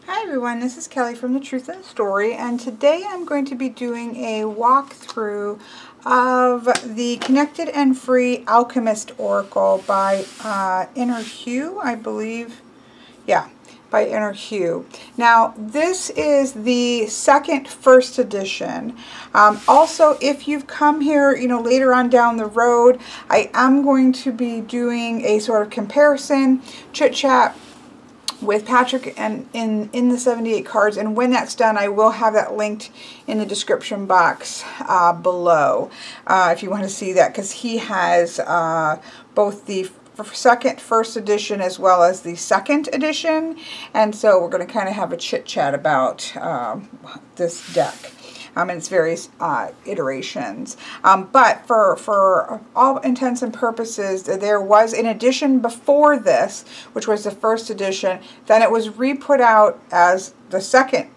Hi everyone, this is Kelly from The Truth in the Story, and today I'm going to be doing a walkthrough of the Connected and Free Alchemist Oracle by Inner Hue, I believe. Yeah, by Inner Hue. Now, this is the first edition. Also, if you've come here, later on down the road, I am going to be doing a sort of comparison, chit-chat with Patrick and in the 78 cards, and when that's done I will have that linked in the description box below if you want to see that, because he has both the first edition as well as the second edition, and so we're going to kind of have a chit chat about this deck and its various iterations. But for all intents and purposes, there was an edition before this, which was the first edition. Then it was re-put out as the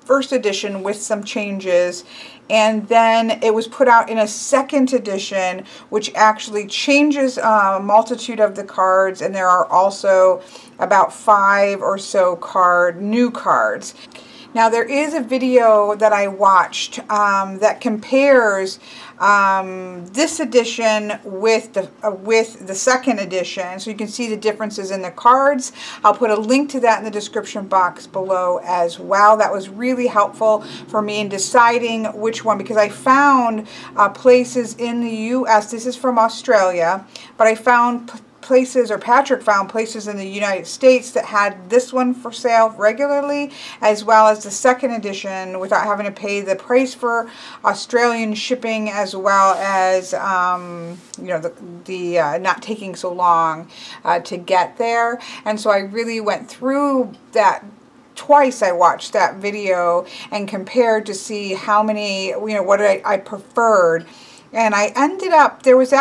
first edition with some changes, and then it was put out in a second edition, which actually changes a multitude of the cards, and there are also about 5 or so new cards. Now, there is a video that I watched that compares this edition with the second edition, so you can see the differences in the cards. I'll put a link to that in the description box below as well. That was really helpful for me in deciding which one, because I found places in the U.S., this is from Australia, but I found places, or Patrick found places in the United States that had this one for sale regularly, as well as the second edition without having to pay the price for Australian shipping, as well as not taking so long to get there. And so I really went through that twice. I watched that video and compared to see how many, what I preferred. And I ended up, there's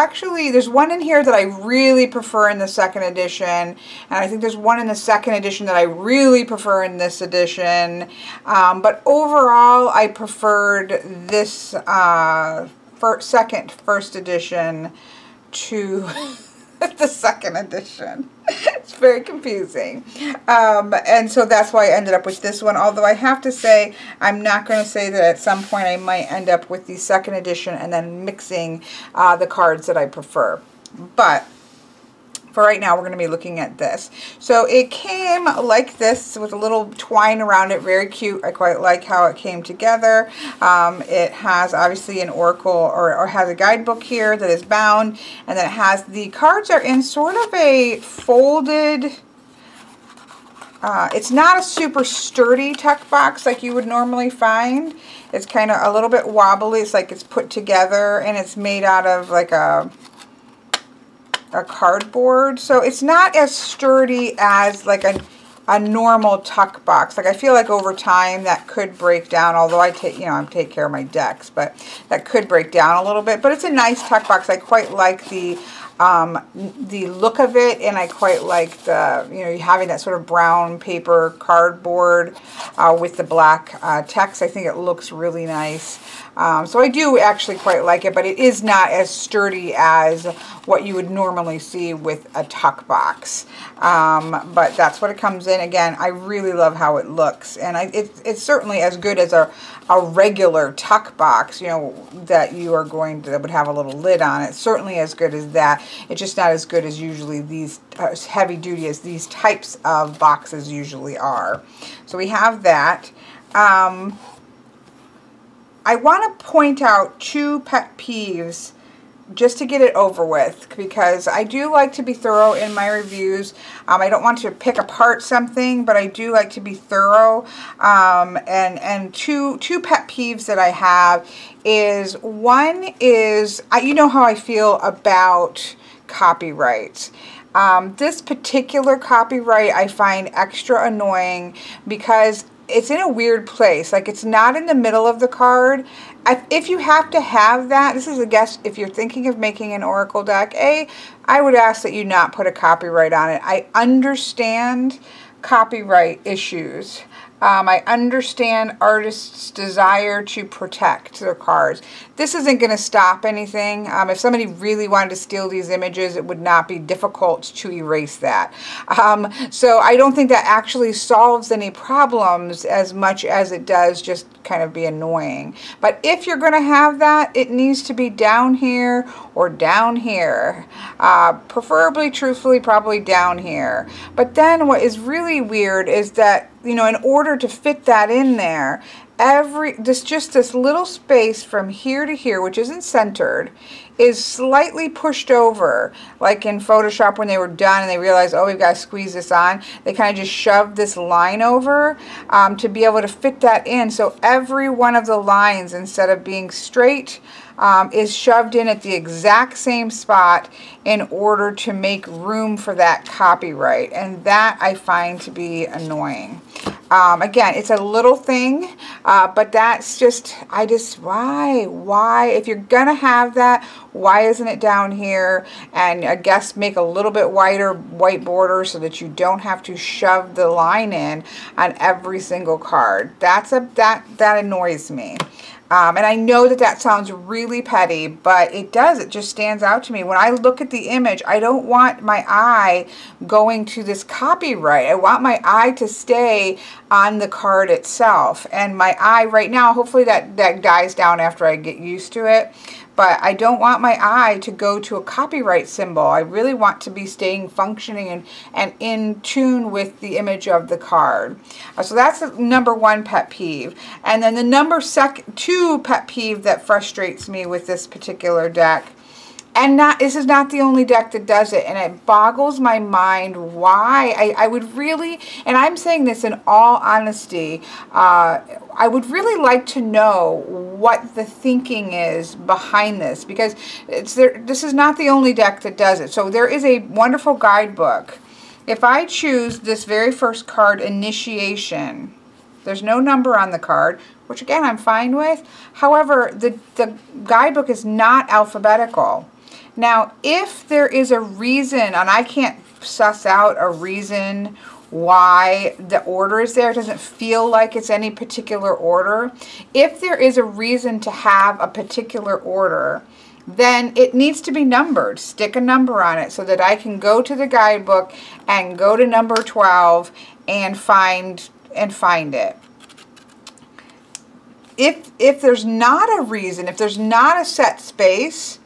one in here that I really prefer in the second edition, and I think there's one in the second edition that I really prefer in this edition. But overall, I preferred this first edition to the second edition. It's very confusing. And so that's why I ended up with this one. Although I have to say, I'm not going to say that at some point I might end up with the second edition and then mixing the cards that I prefer. But for right now, we're going to be looking at this. So it came like this with a little twine around it. Very cute. I quite like how it came together. It has obviously an oracle, or has a guidebook here that is bound. And then it has, the cards are in sort of a folded, it's not a super sturdy tuck box like you would normally find. It's kind of a little bit wobbly. It's like it's put together, and it's made out of like a cardboard, so it's not as sturdy as like a normal tuck box. Like, I feel like over time that could break down, although I take care of my decks, but that could break down a little bit. But it's a nice tuck box. I quite like the look of it, and I quite like the, having that sort of brown paper cardboard with the black text. I think it looks really nice. So I do actually quite like it, but it is not as sturdy as what you would normally see with a tuck box. But that's what it comes in. Again, I really love how it looks, and it's certainly as good as a regular tuck box, that that would have a little lid on it. Certainly as good as that. It's just not as good as usually these as heavy duty as these types of boxes usually are. So we have that. I want to point out 2 pet peeves just to get it over with, because I do like to be thorough in my reviews. I don't want to pick apart something, but I do like to be thorough. And two pet peeves that I have is, one is, you know how I feel about copyrights. This particular copyright I find extra annoying because it's in a weird place. Like, it's not in the middle of the card. If you have to have that, this is a guess, if you're thinking of making an oracle deck, I would ask that you not put a copyright on it. I understand copyright issues. I understand artists' desire to protect their cards. This isn't going to stop anything. If somebody really wanted to steal these images, it would not be difficult to erase that. So I don't think that actually solves any problems as much as it does just kind of be annoying. But if you're going to have that, it needs to be down here or down here. Preferably, truthfully, probably down here. But then what is really weird is that, you know, in order to fit that in there, just this little space from here to here, which isn't centered, is slightly pushed over. Like in Photoshop when they were done and they realized, oh, we've got to squeeze this on, they kind of just shoved this line over to be able to fit that in. So every one of the lines, instead of being straight, is shoved in at the exact same spot in order to make room for that copyright. And that I find to be annoying. Again, it's a little thing, but that's just, why? If you're gonna have that, why isn't it down here? And I guess make a little bit wider white border so that you don't have to shove the line in on every single card. That annoys me. And I know that that sounds really petty, but it does. It just stands out to me. When I look at the image, I don't want my eye going to this copyright. I want my eye to stay on the card itself. And my eye right now, hopefully that dies down after I get used to it. But I don't want my eye to go to a copyright symbol. I really want to be staying functioning and in tune with the image of the card. So that's the number one pet peeve. And then the number two pet peeve that frustrates me with this particular deck, and this is not the only deck that does it, and it boggles my mind why. I would really, and I'm saying this in all honesty, I would really like to know what the thinking is behind this, because this is not the only deck that does it. So there is a wonderful guidebook. If I choose this very first card, Initiation, there's no number on the card, which again I'm fine with. However, the guidebook is not alphabetical. Now, if there is a reason, and I can't suss out a reason why the order is there, it doesn't feel like it's any particular order. If there is a reason to have a particular order, then it needs to be numbered. Stick a number on it so that I can go to the guidebook and go to number 12 and find it. If there's not a reason, if there's not a set space,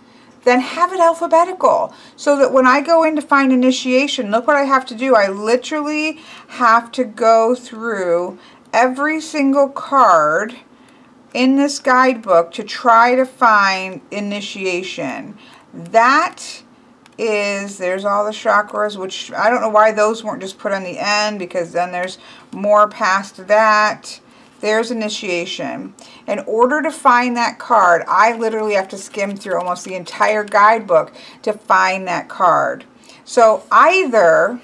then have it alphabetical so that when I go in to find Initiation, look what I have to do. I literally have to go through every single card in this guidebook to try to find Initiation. That is, there's all the chakras, which I don't know why those weren't just put on the end, because then there's more past that. There's Initiation. In order to find that card, I literally have to skim through almost the entire guidebook to find that card. So either,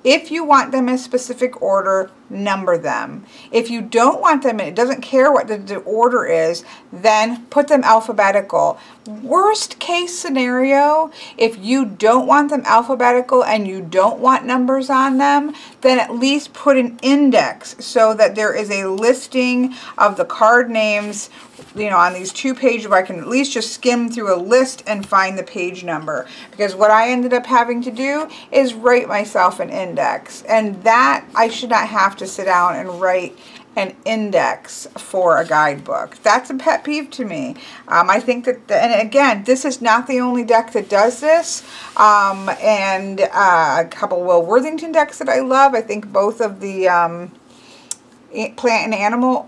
if you want them in a specific order, number them. If you don't want them, and it doesn't care what the order is, then put them alphabetical. Worst case scenario, if you don't want them alphabetical and you don't want numbers on them, then at least put an index so that there is a listing of the card names, you know, on these 2 pages where I can at least just skim through a list and find the page number. Because what I ended up having to do is write myself an index, and that I should not have to sit down and write an index for a guidebook. That's a pet peeve to me. I think that, and again, this is not the only deck that does this. And a couple Will Worthington decks that I love. I think both of the plant and animal,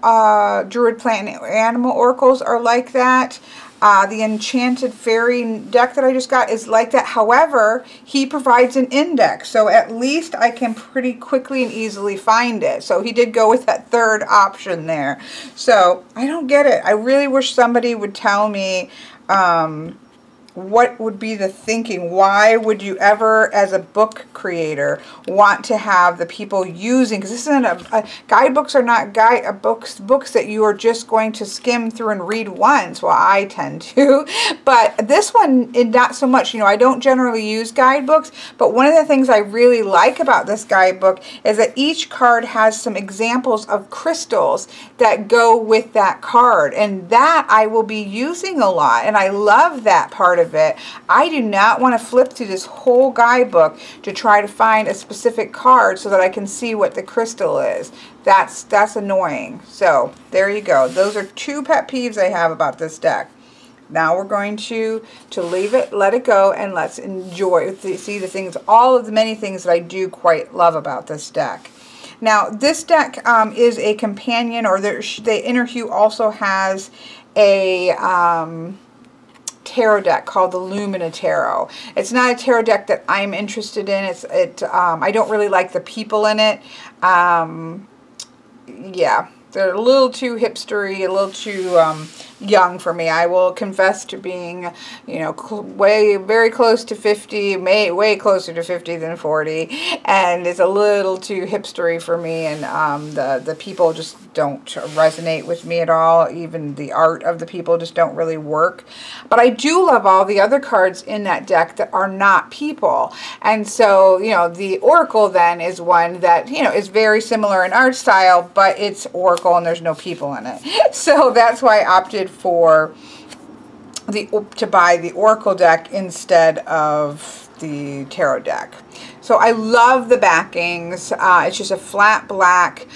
Druid plant and animal oracles are like that. The Enchanted Fairy deck that I just got is like that. However, he provides an index, so at least I can pretty quickly and easily find it. So he did go with that third option there. So I don't get it. I really wish somebody would tell me what would be the thinking? Why would you ever, as a book creator, want to have the people using, because this isn't guidebooks are not books that you are just going to skim through and read once. Well, I tend to, but this one, not so much. You know, I don't generally use guidebooks, but one of the things I really like about this guidebook is that each card has some examples of crystals that go with that card, and that I will be using a lot, and I love that part of it. I do not want to flip through this whole guidebook to try to find a specific card so that I can see what the crystal is. That's annoying. So there you go. Those are 2 pet peeves I have about this deck. Now we're going to leave it, let it go, and let's enjoy, see the things, all of the many things that I do quite love about this deck. Now this deck is a companion, or the Inner Hue also has a tarot deck called the Lumina Tarot. It's not a tarot deck that I'm interested in. I don't really like the people in it. Yeah, they're a little too hipstery, a little too young for me. I will confess to being, you know, very close to 50, way closer to 50 than 40, and it's a little too hipstery for me, and the people just don't resonate with me at all. Even the art of the people just don't really work. But I do love all the other cards in that deck that are not people, and so, you know, the Oracle then is one that, you know, is very similar in art style, but it's Oracle and there's no people in it. So that's why I opted for to buy the Oracle deck instead of the tarot deck. So I love the backings. It's just a flat black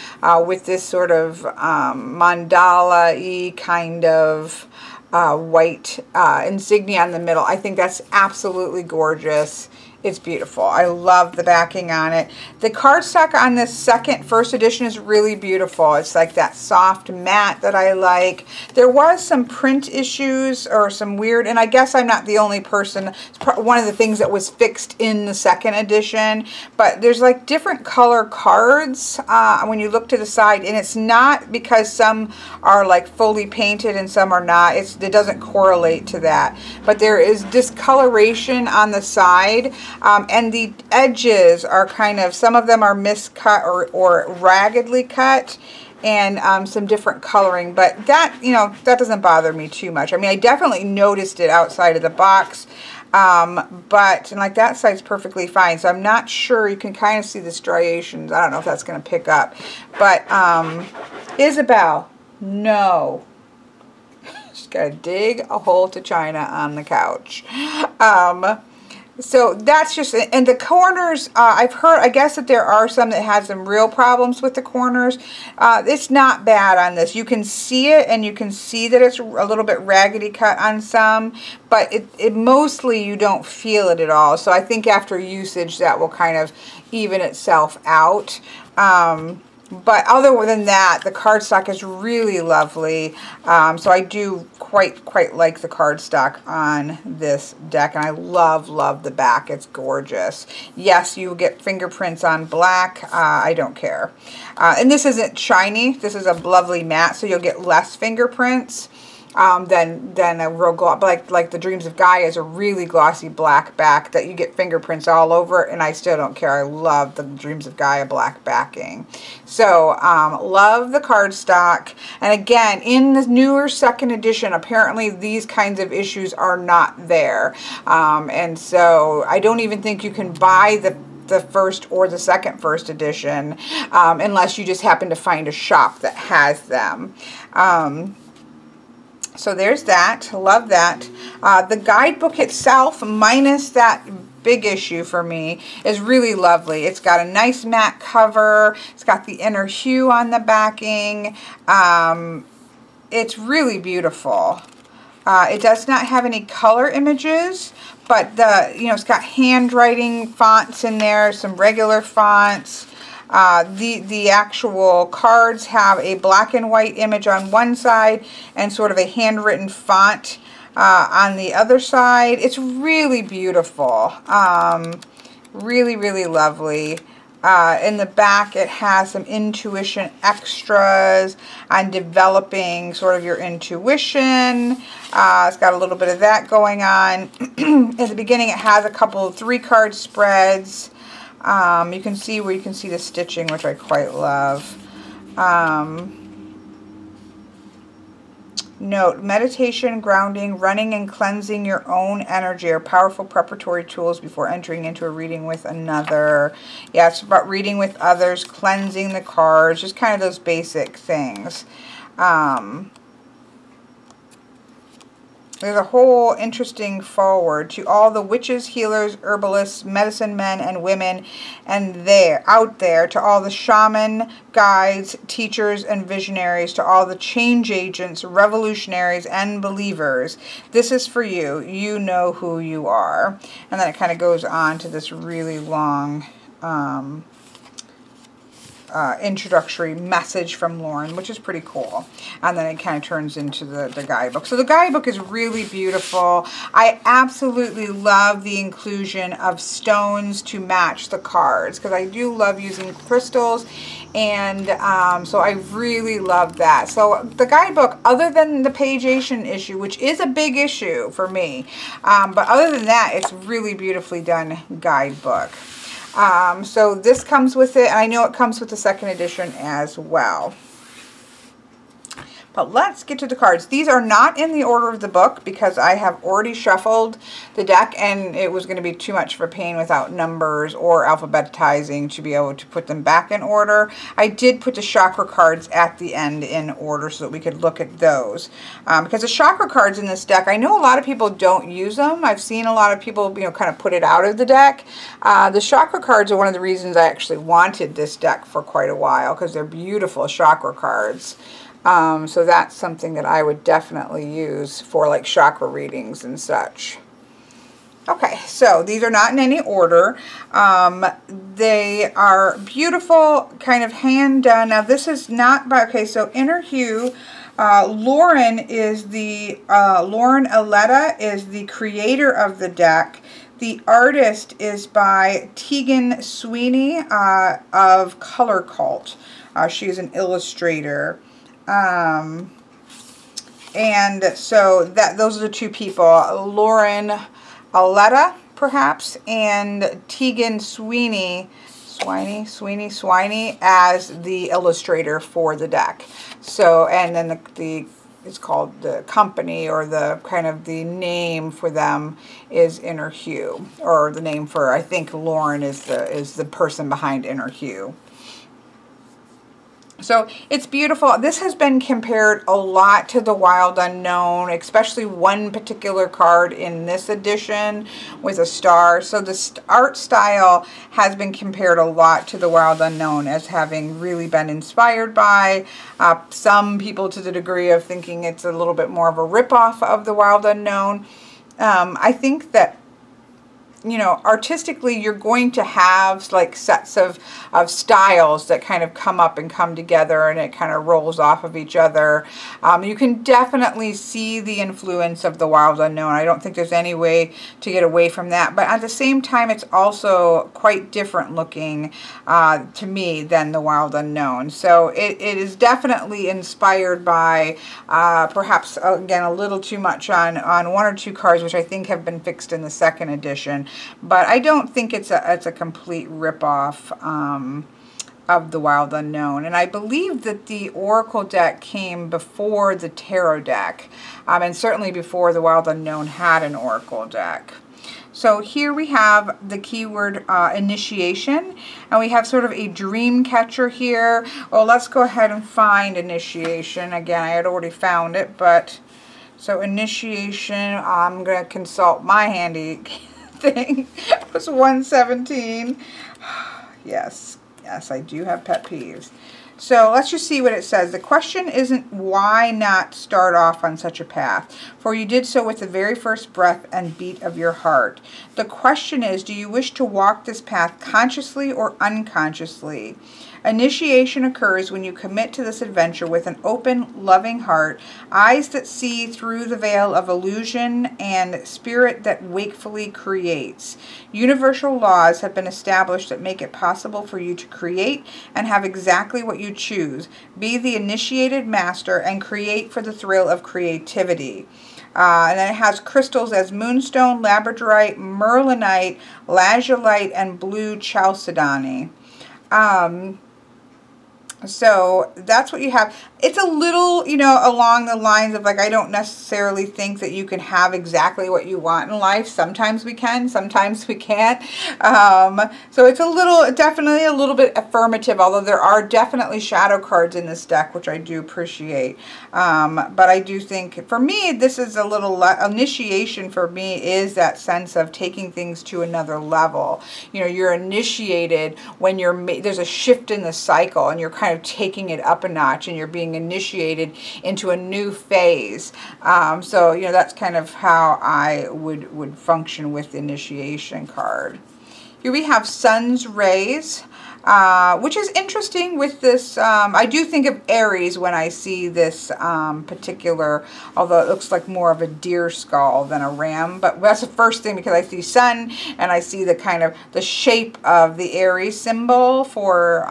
with this sort of mandala-y kind of white insignia in the middle. I think that's absolutely gorgeous. It's beautiful. I love the backing on it. The cardstock on this first edition is really beautiful. It's like that soft matte that I like. There was some print issues or some weird, and I guess I'm not the only person. It's one of the things that was fixed in the second edition, but there's like different color cards when you look to the side, and it's not because some are like fully painted and some are not. It doesn't correlate to that, but there is discoloration on the side. And the edges are kind of, some of them are miscut or raggedly cut, and some different coloring, but that, you know, that doesn't bother me too much. I mean, I definitely noticed it outside of the box, but, and like that side's perfectly fine, so I'm not sure. You can kind of see the striations. I don't know if that's going to pick up, but Isabel, no. She's got to dig a hole to China on the couch. So that's just, and the corners, I've heard, I guess that there are some that have some real problems with the corners. It's not bad on this. You can see it, and you can see that it's a little bit raggedy cut on some, but it mostly you don't feel it at all. So I think after usage that will kind of even itself out. But other than that, the cardstock is really lovely. So I do quite like the cardstock on this deck, and I love the back. It's gorgeous. Yes, you get fingerprints on black. I don't care. And this isn't shiny. This is a lovely matte, so you'll get less fingerprints than a real gloss. Like the Dreams of Gaia is a really glossy black back that you get fingerprints all over, and I still don't care. I love the Dreams of Gaia black backing. So love the cardstock. And again, in the newer second edition, apparently these kinds of issues are not there, and so I don't even think you can buy the first or the first edition unless you just happen to find a shop that has them. So there's that. Love that. The guidebook itself, minus that big issue for me, is really lovely. It's got a nice matte cover. It's got the Inner Hue on the backing. It's really beautiful. It does not have any color images, but it's got handwriting fonts in there, some regular fonts. The actual cards have a black and white image on one side and sort of a handwritten font on the other side. It's really beautiful. Really lovely. In the back, it has some intuition extras on developing sort of your intuition. It's got a little bit of that going on. At the beginning, it has a couple of 3-card spreads. You can see where you can see the stitching, which I quite love. Note, meditation, grounding, running, and cleansing your own energy are powerful preparatory tools before entering into a reading with another. Yeah, it's about reading with others, cleansing the cards, just kind of those basic things. There's a whole interesting foreword to all the witches, healers, herbalists, medicine men and women, and out there, to all the shaman, guides, teachers, and visionaries, to all the change agents, revolutionaries, and believers. This is for you. You know who you are. And then it kind of goes on to this really long introductory message from Lauren, which is pretty cool. And then it kind of turns into the guidebook. So the guidebook is really beautiful. I absolutely love the inclusion of stones to match the cards, because I do love using crystals, and so I really love that. So the guidebook, other than the pagination issue, which is a big issue for me, but other than that, it's really beautifully done guidebook. So this comes with it, and I know it comes with the second edition as well. But let's get to the cards. These are not in the order of the book because I have already shuffled the deck, and it was going to be too much of a pain without numbers or alphabetizing to be able to put them back in order. I did put the chakra cards at the end in order so that we could look at those. Because the chakra cards in this deck, I know a lot of people don't use them. I've seen a lot of people, kind of put it out of the deck. The chakra cards are one of the reasons I actually wanted this deck for quite a while, because they're beautiful chakra cards. So that's something that I would definitely use for like chakra readings and such. Okay, so these are not in any order. They are beautiful, kind of hand done. Now this is not by, okay, so Inner Hue, Lauren Aletta is the creator of the deck. The artist is by Tegan Sweeney of Color Cult. She's an illustrator. And so those are the two people, Lauren Aletta, perhaps, and Tegan Sweeney as the illustrator for the deck. So, and then it's called the company, or the kind of the name for them is Inner Hue, or the name for, I think Lauren is the person behind Inner Hue. So it's beautiful. This has been compared a lot to the Wild Unknown, especially one particular card in this edition with a star. So the art style has been compared a lot to the Wild Unknown as having really been inspired by some people, to the degree of thinking it's a little bit more of a ripoff of the Wild Unknown. I think that, artistically, you're going to have like sets of styles that kind of come up and come together, and it kind of rolls off of each other. You can definitely see the influence of the Wild Unknown. I don't think there's any way to get away from that. But at the same time, it's also quite different looking to me than the Wild Unknown. So it is definitely inspired by perhaps, again, a little too much on one or two cards, which I think have been fixed in the second edition. But I don't think it's a complete ripoff of the Wild Unknown. And I believe that the Oracle deck came before the Tarot deck, and certainly before the Wild Unknown had an Oracle deck. So here we have the keyword initiation, and we have sort of a dream catcher here. Well, let's go ahead and find initiation. Again, I had already found it, but so initiation, I'm going to consult my handy thing. It was 117. Yes, I do have pet peeves. So let's just see what it says. The question isn't why not start off on such a path, for you did so with the very first breath and beat of your heart. The question is, do you wish to walk this path consciously or unconsciously? Initiation occurs when you commit to this adventure with an open, loving heart, eyes that see through the veil of illusion, and spirit that wakefully creates. Universal laws have been established that make it possible for you to create and have exactly what you choose. Be the initiated master and create for the thrill of creativity. And then it has crystals as moonstone, labradorite, merlinite, lazulite, and blue chalcedony. So that's what you have. It's a little, you know, along the lines of like, I don't necessarily think that you can have exactly what you want in life. Sometimes we can, sometimes we can't. So it's a little, definitely a little bit affirmative, although there are definitely shadow cards in this deck, which I do appreciate. But I do think, for me, this is a little, initiation for me is that sense of taking things to another level. You know, you're initiated when there's a shift in the cycle and you're kind of taking it up a notch and you're being initiated into a new phase. So, you know, that's kind of how I would function with the initiation card. Here we have Sun's Rays, which is interesting with this. I do think of Aries when I see this particular, although it looks like more of a deer skull than a ram. But that's the first thing, because I see sun and I see the kind of the shape of the Aries symbol for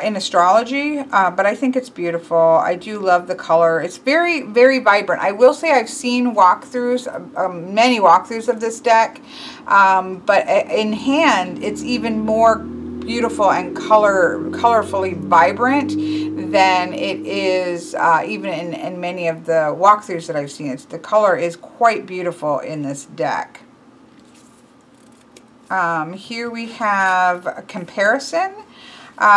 in astrology, but I think it's beautiful. I do love the color. It's very, very vibrant. I will say I've seen walkthroughs, many walkthroughs of this deck, but in hand, it's even more beautiful and colorfully vibrant than it is even in many of the walkthroughs that I've seen. The color is quite beautiful in this deck. Here we have a comparison.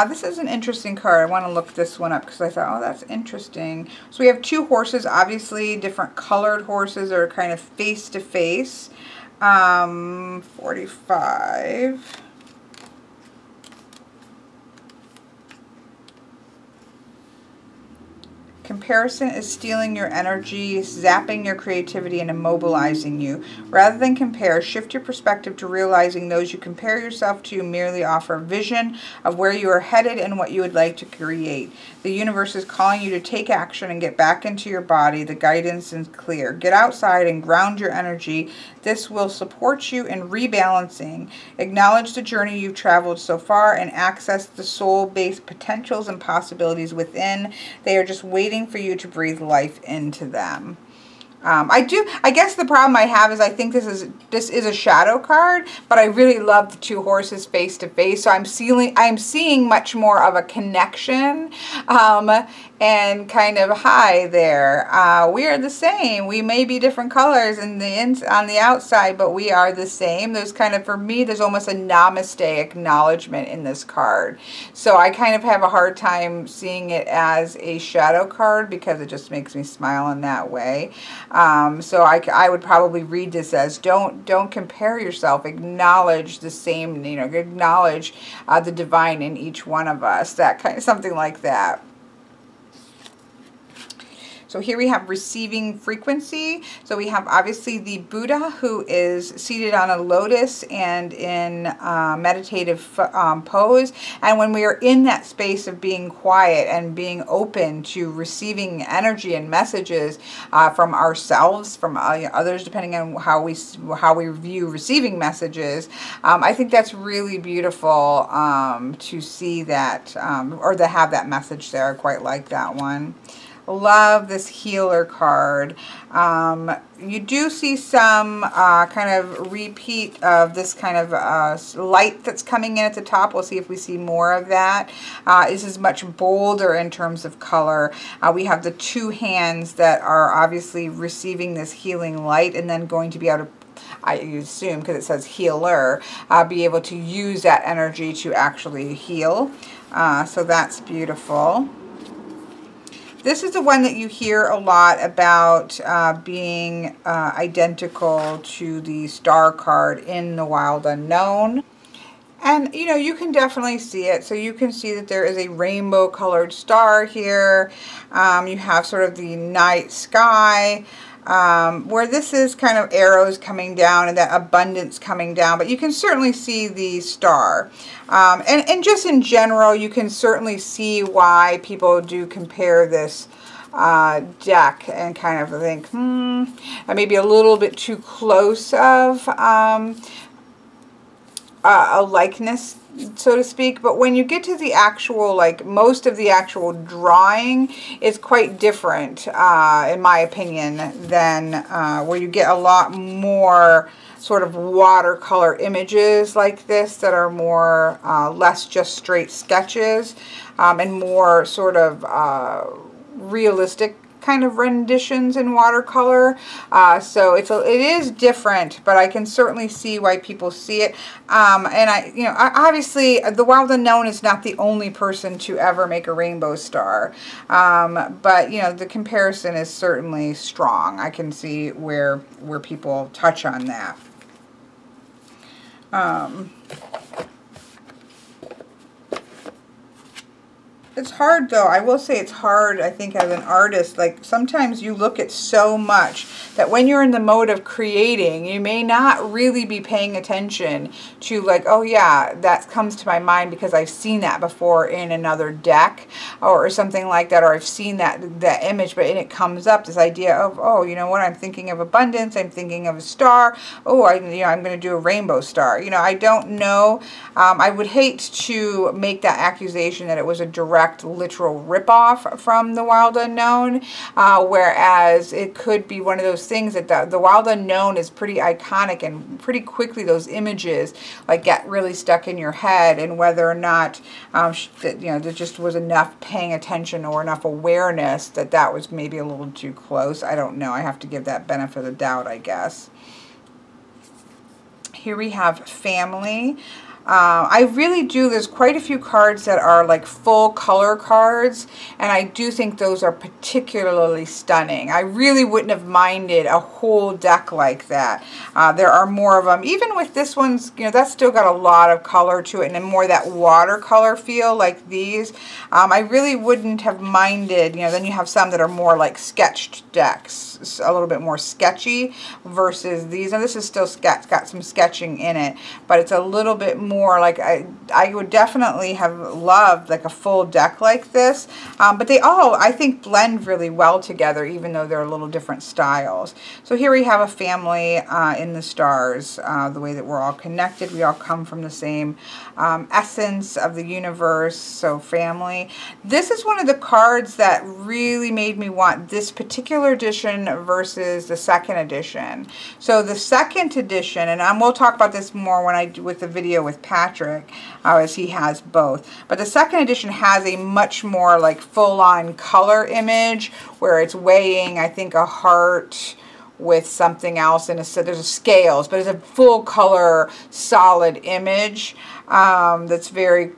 This is an interesting card. I want to look this one up because I thought, oh, that's interesting. So we have two horses, obviously different colored horses that are kind of face to face. 45. Comparison is stealing your energy, zapping your creativity, and immobilizing you. Rather than compare, shift your perspective to realizing those you compare yourself to merely offer a vision of where you are headed and what you would like to create. The universe is calling you to take action and get back into your body. The guidance is clear. Get outside and ground your energy. This will support you in rebalancing. Acknowledge the journey you've traveled so far and access the soul-based potentials and possibilities within. They are just waiting for you to breathe life into them. I guess the problem I have is I think this is a shadow card, but I really love the two horses face to face. So I'm seeing much more of a connection, and kind of, hi there, we are the same. We may be different colors on the outside, but we are the same. There's kind of, for me, there's almost a namaste acknowledgement in this card. So I kind of have a hard time seeing it as a shadow card because it just makes me smile in that way. So I would probably read this as don't compare yourself. Acknowledge the same, you know, acknowledge the divine in each one of us. That kind of, something like that. So here we have receiving frequency. So we have obviously the Buddha, who is seated on a lotus and in meditative pose. And when we are in that space of being quiet and being open to receiving energy and messages from ourselves, from others, depending on how we view receiving messages, I think that's really beautiful to see that, or to have that message there. I quite like that one. Love this healer card. You do see some kind of repeat of this kind of light that's coming in at the top. We'll see if we see more of that. This is much bolder in terms of color. We have the two hands that are obviously receiving this healing light and then going to be able to, I assume because it says healer, be able to use that energy to actually heal. So that's beautiful. This is the one that you hear a lot about being identical to the star card in the Wild Unknown. And, you know, you can definitely see it. So you can see that there is a rainbow colored star here. You have sort of the night sky, where this is kind of arrows coming down and that abundance coming down. But you can certainly see the star. And just in general, you can certainly see why people do compare this deck and kind of think, maybe a little bit too close of a likeness, so to speak. But when you get to the actual, like most of the actual drawing, it's quite different, in my opinion, than where you get a lot more sort of watercolor images like this that are more, less just straight sketches, and more sort of realistic kind of renditions in watercolor. So it is different, but I can certainly see why people see it. And you know, obviously the Wild Unknown is not the only person to ever make a rainbow star. But you know, the comparison is certainly strong. I can see where people touch on that. It's hard though. I will say it's hard, I think, as an artist. Like sometimes you look at so much that when you're in the mode of creating, you may not really be paying attention to like, oh yeah, that comes to my mind because I've seen that before in another deck or something like that, or I've seen that image, but it comes up, this idea of, oh, you know what, I'm thinking of abundance, I'm thinking of a star, oh, I'm going to do a rainbow star. You know, I don't know. I would hate to make that accusation that it was a direct literal ripoff from the Wild Unknown, whereas it could be one of those things that the Wild Unknown is pretty iconic, and pretty quickly those images like get really stuck in your head, and whether or not that, you know, there just was enough paying attention or enough awareness that was maybe a little too close. I don't know. I have to give that benefit of the doubt, I guess. Here we have family. I really do, there's quite a few cards that are like full color cards, and I do think those are particularly stunning. I really wouldn't have minded a whole deck like that. There are more of them. Even with this one's, you know, that's still got a lot of color to it, and more that watercolor feel like these. I really wouldn't have minded, you know, then you have some that are more like sketched decks, a little bit more sketchy versus these. And this is still got some sketching in it, but it's a little bit more like I would definitely have loved like a full deck like this, but they all, I think, blend really well together, even though they're a little different styles. So here we have a family in the stars, the way that we're all connected. We all come from the same essence of the universe, so family. This is one of the cards that really made me want this particular edition versus the second edition. So the second edition, and we'll talk about this more when I do with the video with Patrick, as he has both. But the second edition has a much more like full-on color image where it's weighing, I think, a heart with something else, and there's a scales, but it's a full color solid image. That's very,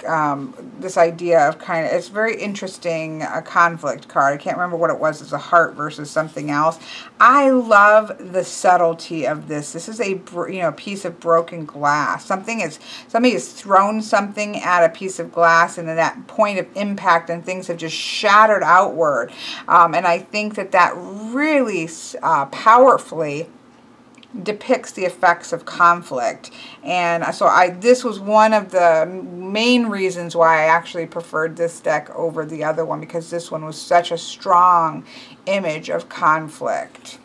this idea of kind of, it's very interesting, a conflict card. I can't remember what it was. It's a heart versus something else. I love the subtlety of this. This is a, you know, piece of broken glass. Somebody has thrown something at a piece of glass, and then that point of impact and things have just shattered outward. And I think that really powerfully depicts the effects of conflict. And so this was one of the main reasons why I actually preferred this deck over the other one, because this one was such a strong image of conflict.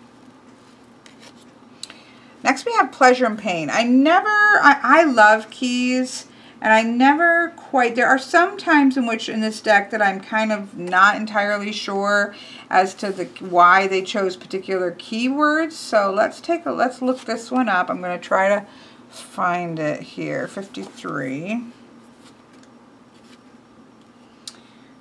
Next we have pleasure and pain. I love keys, and I never quite, there are some times in which in this deck that I'm kind of not entirely sure as to why they chose particular keywords. So let's look this one up. I'm going to try to find it here. 53.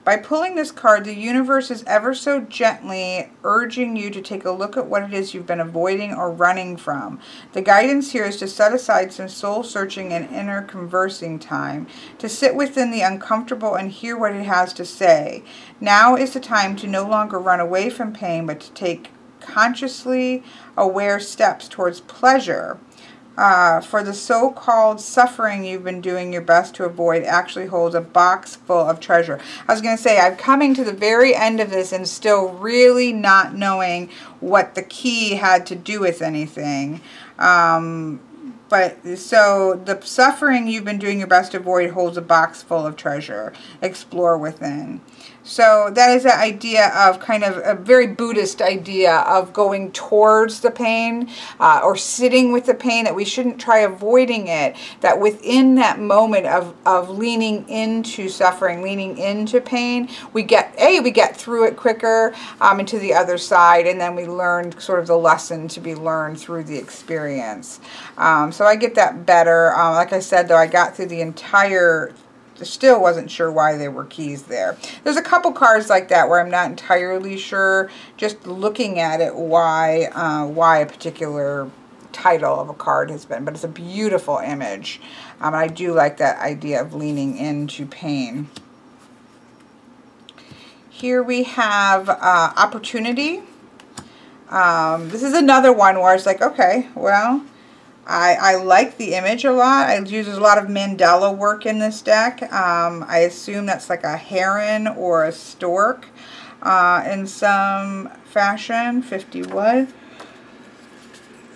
By pulling this card, the universe is ever so gently urging you to take a look at what it is you've been avoiding or running from. The guidance here is to set aside some soul-searching and inner conversing time, to sit within the uncomfortable and hear what it has to say. Now is the time to no longer run away from pain, but to take consciously aware steps towards pleasure. For the so-called suffering you've been doing your best to avoid actually holds a box full of treasure. I was going to say, I'm coming to the very end of this and still really not knowing what the key had to do with anything. But so the suffering you've been doing your best to avoid holds a box full of treasure. Explore within. So that is the idea of kind of a very Buddhist idea of going towards the pain or sitting with the pain, that we shouldn't try avoiding it, that within that moment of leaning into suffering, leaning into pain, we get through it quicker and to the other side, and then we learn sort of the lesson to be learned through the experience. So I get that better. Like I said, though, I got through the entire, still wasn't sure why there were keys there. There's a couple cards like that where I'm not entirely sure, just looking at it, why a particular title of a card has been. But it's a beautiful image. I do like that idea of leaning into pain. Here we have opportunity. This is another one where it's like, okay, well, I like the image a lot. It uses a lot of mandala work in this deck. I assume that's like a heron or a stork in some fashion. 51.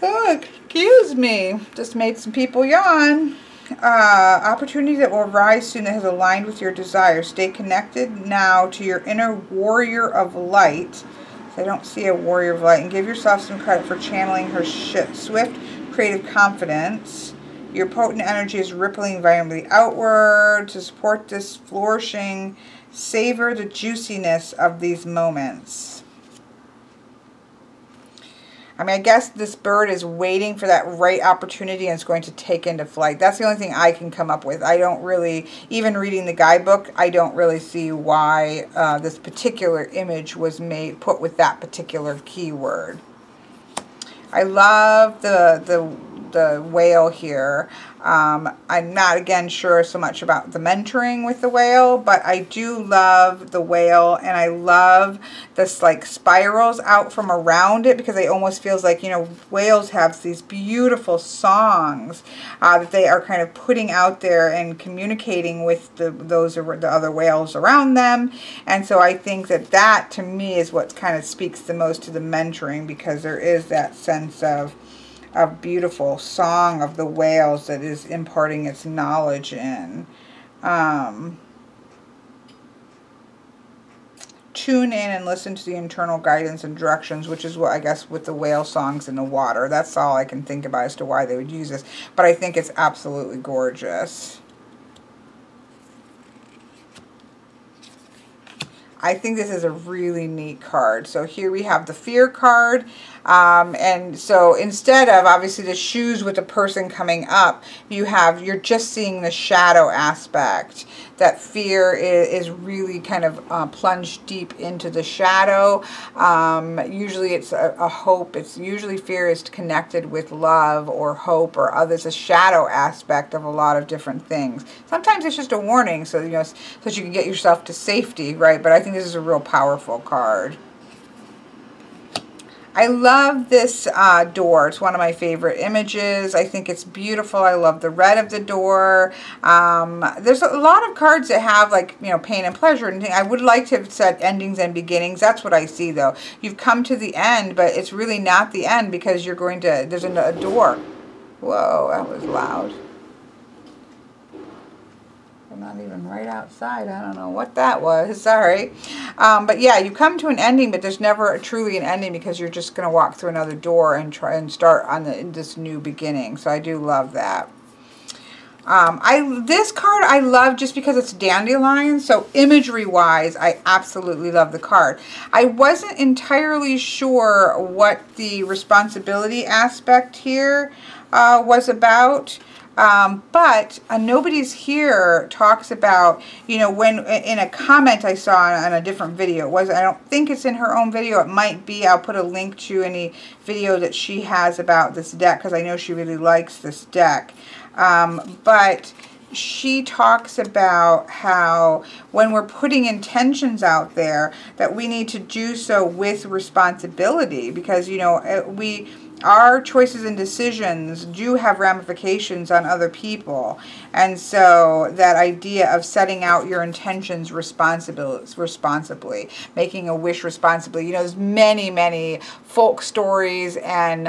Oh, excuse me. Just made some people yawn. Opportunity that will arise soon that has aligned with your desires. Stay connected now to your inner warrior of light. So I don't see a warrior of light. And give yourself some credit for channeling her swift creative confidence. Your potent energy is rippling violently outward. To support this flourishing, savor the juiciness of these moments. I mean, I guess this bird is waiting for that right opportunity and it's going to take into flight. That's the only thing I can come up with. I don't really, even reading the guidebook, I don't really see why this particular image was put with that particular keyword. I love the whale here. I'm not, again, sure so much about the mentoring with the whale, but I do love the whale, and I love this like spirals out from around it, because it almost feels like, you know, whales have these beautiful songs that they are kind of putting out there and communicating with the other whales around them. And so I think that to me is what kind of speaks the most to the mentoring, because there is that sense of a beautiful song of the whales that is imparting its knowledge in. Tune in and listen to the internal guidance and directions, which is what I guess with the whale songs in the water. That's all I can think about as to why they would use this. But I think it's absolutely gorgeous. I think this is a really neat card. So here we have the fear card. And so instead of obviously the shoes with the person coming up, you're just seeing the shadow aspect. That fear is really kind of plunged deep into the shadow. Usually it's a hope. It's usually fear is connected with love or hope or others, a shadow aspect of a lot of different things. Sometimes it's just a warning, so you know, so that you can get yourself to safety, right? But I think this is a real powerful card. I love this door. It's one of my favorite images. I think it's beautiful. I love the red of the door. There's a lot of cards that have, like, you know, pain and pleasure and things. I would like to have said endings and beginnings. That's what I see, though. You've come to the end, but it's really not the end, because you're going to, there's a door. Whoa, that was loud. Not even right outside. I don't know what that was. Sorry. But yeah, you come to an ending, but there's never truly an ending, because you're just going to walk through another door and try and start on this new beginning. So I do love that. This card I love just because it's dandelion. So imagery wise, I absolutely love the card. I wasn't entirely sure what the responsibility aspect here was about. But Nobody's Here talks about, you know, when in a comment I saw on a different video, I don't think it's in her own video. It might be. I'll put a link to any video that she has about this deck, because I know she really likes this deck. But she talks about how when we're putting intentions out there, that we need to do so with responsibility, because, you know, our choices and decisions do have ramifications on other people. And so that idea of setting out your intentions responsibly, making a wish responsibly. You know, there's many, many folk stories and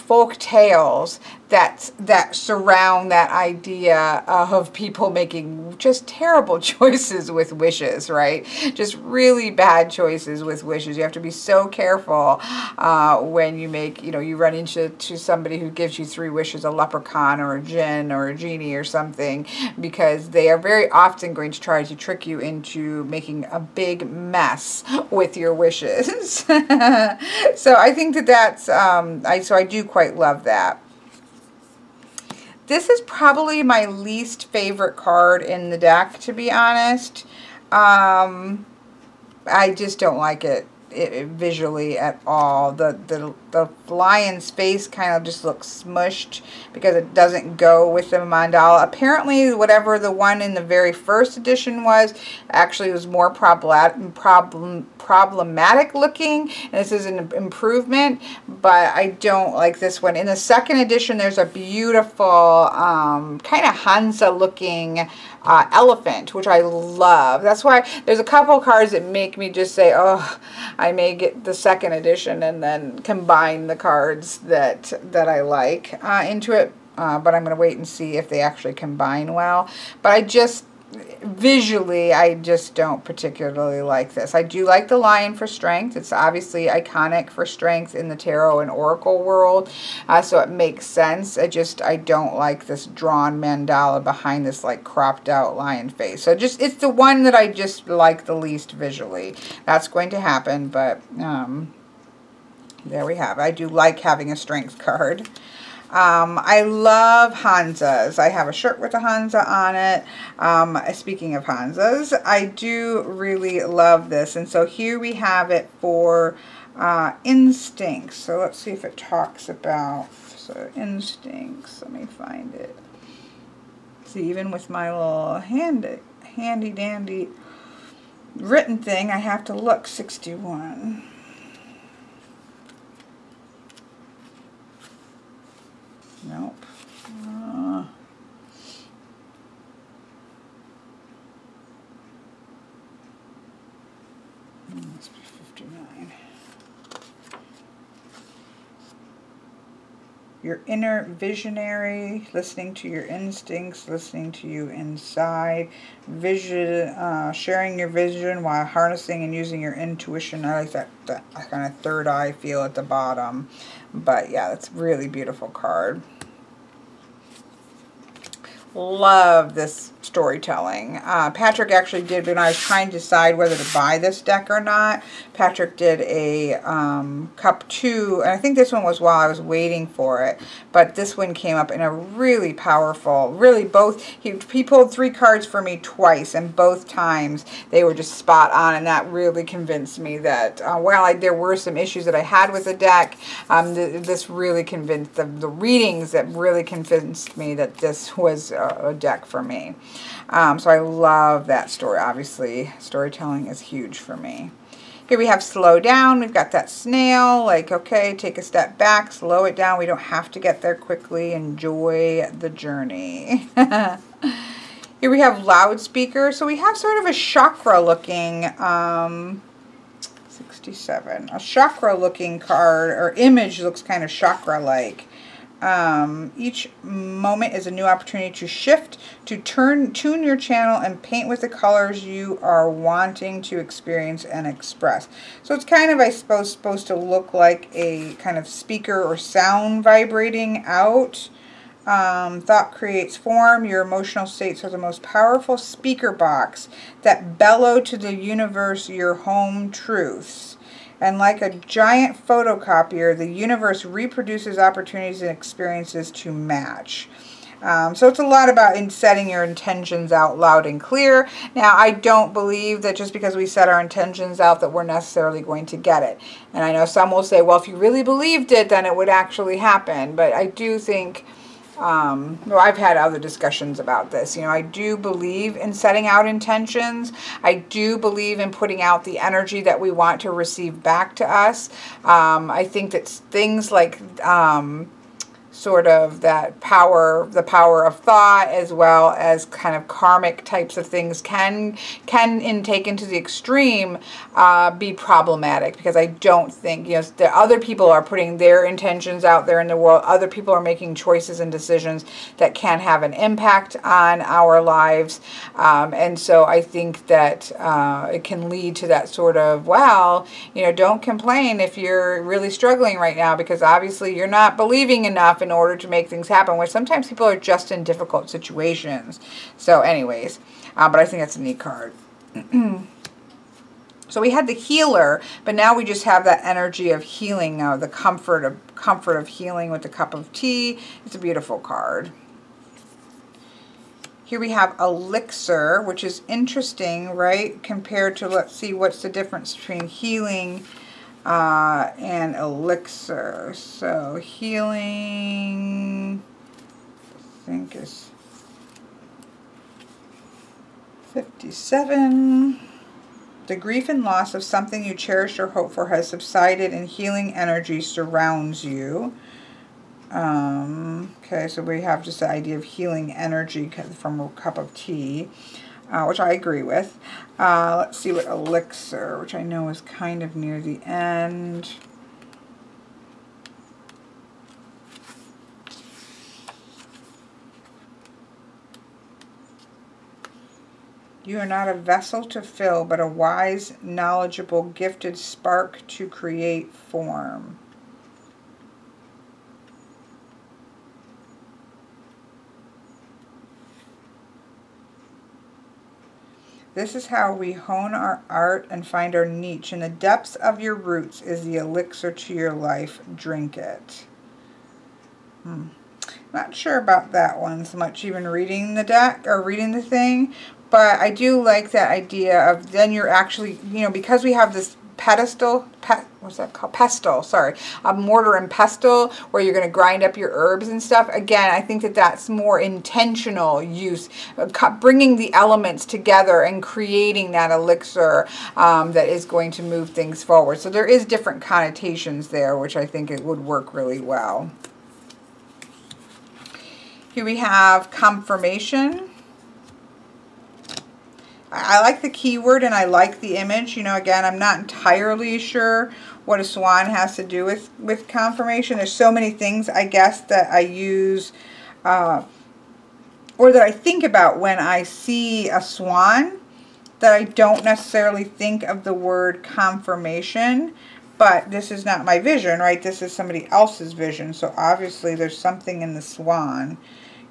folk tales that surround that idea of people making just terrible choices with wishes, right? Just really bad choices with wishes. You have to be so careful when you make, you know, you run into somebody who gives you 3 wishes, a leprechaun or a jinn or a genie or something, because they are very often going to try to trick you into making a big mess with your wishes. So I think that's, so I do quite love that. This is probably my least favorite card in the deck, to be honest. I just don't like it visually at all. The lion's face kind of just looks smushed because it doesn't go with the mandala. Apparently, whatever the one in the very first edition was, actually was more problematic looking. And this is an improvement, but I don't like this one. In the second edition, there's a beautiful kind of Hansa looking elephant, which I love. That's why there's a couple cards that make me just say, oh, I may get the second edition and then combine the cards that I like into it. But I'm going to wait and see if they actually combine well. But I just, visually, I just don't particularly like this. I do like the lion for strength. It's obviously iconic for strength in the tarot and oracle world, so it makes sense. I don't like this drawn mandala behind this like cropped out lion face. So it's the one that I just like the least visually. That's going to happen, but there we have it. I do like having a strength card. I love Hansas. I have a shirt with a Hansa on it. Speaking of Hansas, I do really love this. And so here we have it for instincts. So let's see if it talks about instincts. Let me find it. See, even with my little handy dandy written thing, I have to look. 61. Nope. Must be 59. Your inner visionary, listening to your instincts, listening to you inside, vision, sharing your vision while harnessing and using your intuition. I like that kind of third eye feel at the bottom. But yeah, that's a really beautiful card. Love this storytelling. Patrick actually did, when I was trying to decide whether to buy this deck or not, Patrick did a cup 2, and I think this one was while I was waiting for it, but this one came up in a really powerful, really both, he pulled 3 cards for me twice, and both times they were just spot on, and that really convinced me that while there were some issues that I had with the deck, this really convinced, the readings that really convinced me that this was a deck for me. So I love that story. Obviously, storytelling is huge for me. Here we have slow down. We've got that snail, like, okay, take a step back, slow it down. We don't have to get there quickly. Enjoy the journey. Here we have loudspeaker. So we have sort of a chakra looking, 67, a chakra looking card, or image looks kind of chakra like. Each moment is a new opportunity to shift, to tune your channel and paint with the colors you are wanting to experience and express. So it's kind of, I suppose, supposed to look like a kind of speaker or sound vibrating out. Thought creates form. Your emotional states are the most powerful speaker box that bellow to the universe your home truths. And like a giant photocopier, the universe reproduces opportunities and experiences to match. So it's a lot about setting your intentions out loud and clear. Now, I don't believe that just because we set our intentions out that we're necessarily going to get it. And I know some will say, well, if you really believed it, then it would actually happen. But I do think well, I've had other discussions about this. You know, I do believe in setting out intentions. I do believe in putting out the energy that we want to receive back to us. I think that things like sort of that power, the power of thought, as well as kind of karmic types of things can in taken to the extreme, be problematic, because I don't think, you know, the other people are putting their intentions out there in the world. Other people are making choices and decisions that can have an impact on our lives. And so I think that it can lead to that sort of, well, you know, don't complain if you're really struggling right now, because obviously you're not believing enough in order to make things happen, where sometimes people are just in difficult situations. So anyways, but I think that's a neat card. So we had the healer, but now we just have that energy of healing now, the comfort of healing with the cup of tea. It's a beautiful card. Here we have elixir, which is interesting, right? Compared to, let's see, what's the difference between healing and elixir. So healing, I think, is 57. The grief and loss of something you cherished or hoped for has subsided, and healing energy surrounds you. Okay, so we have just the idea of healing energy from a cup of tea, which I agree with. Let's see what elixir, which I know is kind of near the end. You are not a vessel to fill, but a wise, knowledgeable, gifted spark to create form. This is how we hone our art and find our niche. In the depths of your roots is the elixir to your life. Drink it. Not sure about that one so much, even reading the deck or reading the thing. But I do like that idea of then you're actually, you know, because we have this pedestal, what's that called? Pestle, sorry. A mortar and pestle where you're going to grind up your herbs and stuff. Again, I think that that's more intentional use, bringing the elements together and creating that elixir that is going to move things forward. So there is different connotations there, which I think it would work really well. Here we have confirmation. I like the keyword and I like the image. You know, again, I'm not entirely sure what a swan has to do with confirmation. There's so many things, I guess, that I use or that I think about when I see a swan, that I don't necessarily think of the word confirmation. But this is not my vision, right? This is somebody else's vision. So obviously there's something in the swan.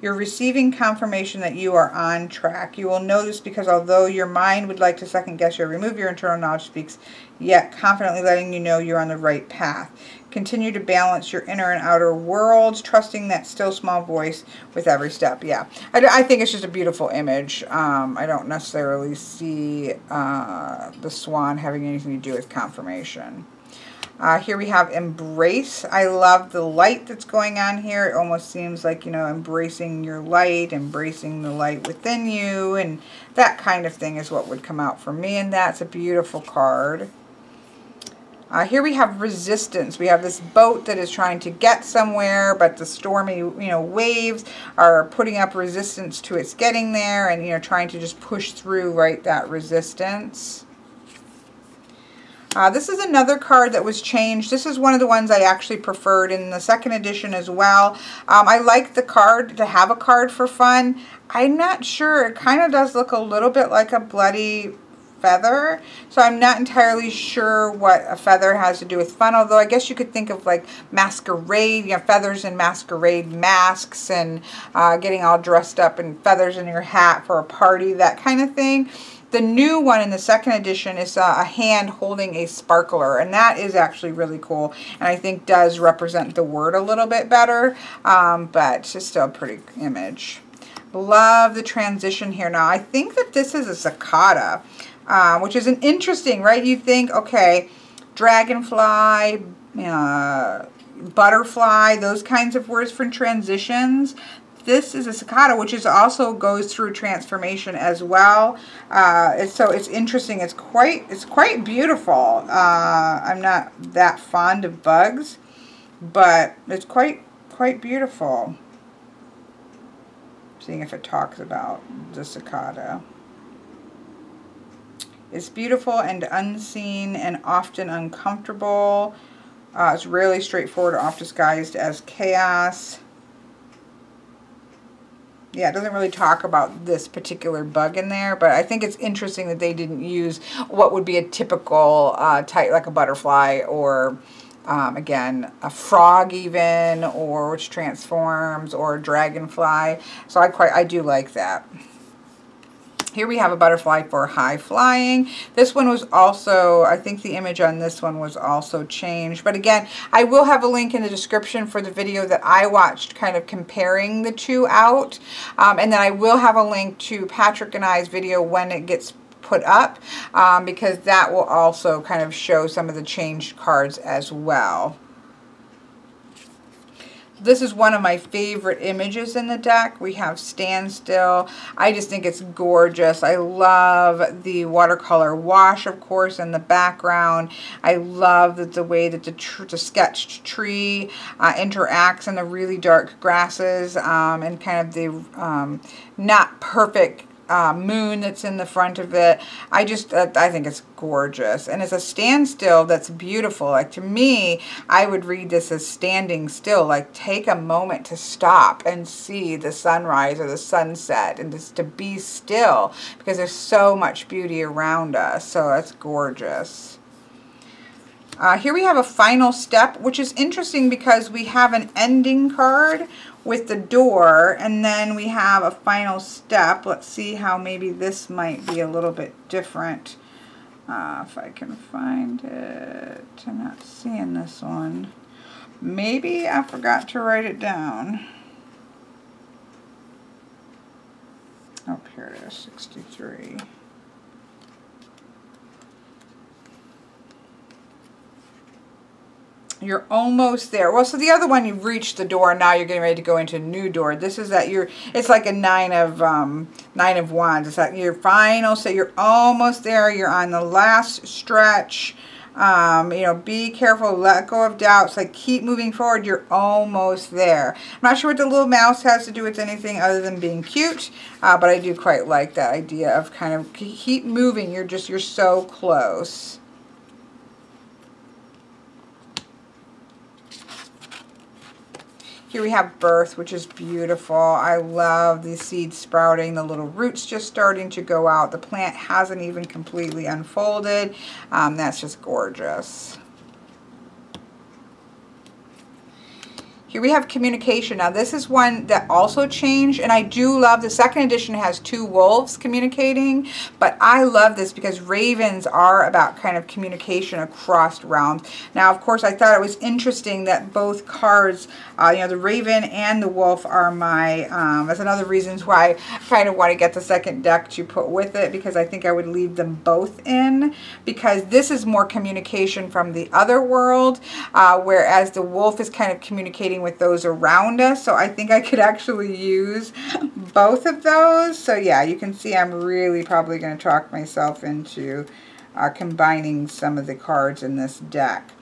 You're receiving confirmation that you are on track. You will know this because although your mind would like to second guess you or remove your internal knowledge speaks, yet confidently letting you know you're on the right path. Continue to balance your inner and outer worlds, trusting that still small voice with every step. Yeah, I think it's just a beautiful image. I don't necessarily see the swan having anything to do with confirmation. Here we have embrace. I love the light that's going on here. It almost seems like, you know, embracing your light, embracing the light within you, and that kind of thing is what would come out for me, and that's a beautiful card. Here we have resistance. We have this boat that is trying to get somewhere, but the stormy, you know, waves are putting up resistance to its getting there, and, you know, trying to just push through, right, that resistance. This is another card that was changed. This is one of the ones I actually preferred in the second edition as well. I like the card, to have a card for fun. I'm not sure. It kind of does look a little bit like a bloody feather. So I'm not entirely sure what a feather has to do with fun. Although I guess you could think of like masquerade, you know, feathers and masquerade masks, and getting all dressed up and feathers in your hat for a party, that kind of thing. The new one in the second edition is a hand holding a sparkler, and that is actually really cool, and I think does represent the word a little bit better, but it's still a pretty image. Love the transition here. Now, I think that this is a cicada, which is an interesting, right? You think, okay, dragonfly, butterfly, those kinds of words for transitions. This is a cicada, which is also goes through transformation as well. So it's interesting. It's quite beautiful. I'm not that fond of bugs, but it's quite beautiful. Seeing if it talks about the cicada. It's beautiful and unseen and often uncomfortable. It's rarely straightforward or often disguised as chaos. Yeah, it doesn't really talk about this particular bug in there, but I think it's interesting that they didn't use what would be a typical type, like a butterfly or, again, a frog even, or which transforms, or a dragonfly. So I do like that. Here we have a butterfly for high flying. This one was also, I think the image on this one was also changed. But again, I will have a link in the description for the video that I watched kind of comparing the two out. And then I will have a link to Patrick and I's video when it gets put up, because that will also kind of show some of the changed cards as well. This is one of my favorite images in the deck. We have Standstill. I just think it's gorgeous. I love the watercolor wash, of course, in the background. I love the way that the sketched tree interacts in the really dark grasses, and kind of the not perfect moon that's in the front of it. I think it's gorgeous, and it's a standstill that's beautiful. Like, to me, I would read this as standing still, like take a moment to stop and see the sunrise or the sunset, and just to be still, because there's so much beauty around us. So that's gorgeous. Here we have a final step, which is interesting because we have an ending card with the door, and then we have a final step. Let's see how maybe this might be a little bit different. If I can find it. I'm not seeing this one. Maybe I forgot to write it down. Oh, here it is, 63. You're almost there. Well, so the other one, you've reached the door, and now you're getting ready to go into a new door. This is that it's like a nine of wands. It's like your final, so you're almost there. You're on the last stretch. You know, be careful, let go of doubts, like keep moving forward. You're almost there. I'm not sure what the little mouse has to do with anything other than being cute, but I do quite like that idea of kind of keep moving. You're so close. Here we have birth, which is beautiful. I love the seeds sprouting, the little roots just starting to go out. The plant hasn't even completely unfolded. That's just gorgeous. Here we have communication. Now this is one that also changed, and I do love the second edition has two wolves communicating, but I love this because ravens are about kind of communication across realms. Now, of course, I thought it was interesting that both cards, you know, the raven and the wolf are my, that's another reason why I kind of want to get the second deck to put with it, because I think I would leave them both in, because this is more communication from the other world, whereas the wolf is kind of communicating with those around us. So I think I could actually use both of those. So yeah, you can see I'm really probably going to talk myself into combining some of the cards in this deck.